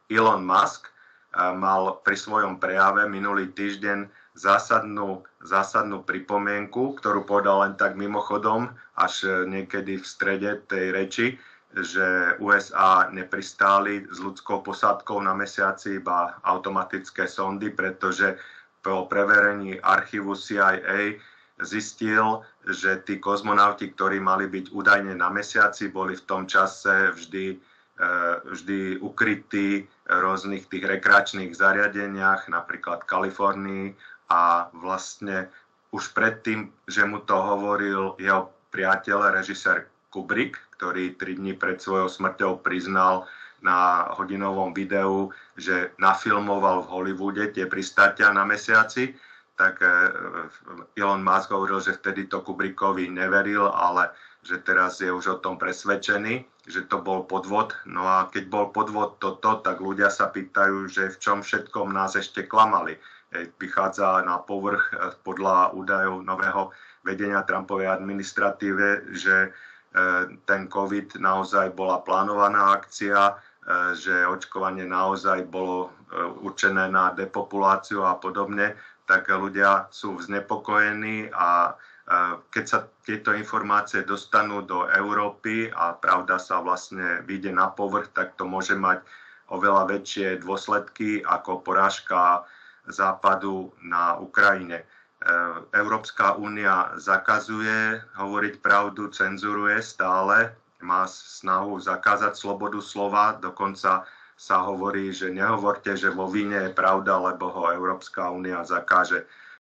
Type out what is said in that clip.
Elon Musk mal pri svojom prejave minulý týždeň zásadnú pripomienku, ktorú povedal len tak mimochodom, až niekedy v strede tej reči, že USA nepristáli s ľudskou posádkou na mesiaci iba automatické sondy, pretože po preverení archívu CIA zistil, že tí kozmonauti, ktorí mali byť údajne na mesiaci, boli v tom čase vždy ukrytí v rôznych tých rekreačných zariadeniach, napríklad v Kalifornii, a vlastne už predtým, že mu to hovoril jeho priateľ, režisér Kubrick, ktorý 3 dní pred svojou smrťou priznal na hodinovom videu, že nafilmoval v Hollywoode tie pristátia na mesiaci, tak Elon Musk hovoril, že vtedy to Kubrickovi neveril, ale že teraz je už o tom presvedčený, že to bol podvod. No a keď bol podvod toto, tak ľudia sa pýtajú, že v čom všetkom nás ešte klamali. Vychádza na povrch podľa údajov nového vedenia Trumpovej administratíve, že ten COVID naozaj bola plánovaná akcia, že očkovanie naozaj bolo určené na depopuláciu a podobne, tak ľudia sú znepokojení a keď sa tieto informácie dostanú do Európy a pravda sa vlastne vyjde na povrch, tak to môže mať oveľa väčšie dôsledky ako porážka Západu na Ukrajine. Európska únia zakazuje hovoriť pravdu, cenzuruje stále, má snahu zakázať slobodu slova, dokonca sa hovorí, že nehovorte, že vo víne je pravda, lebo ho Európska únia zakáže.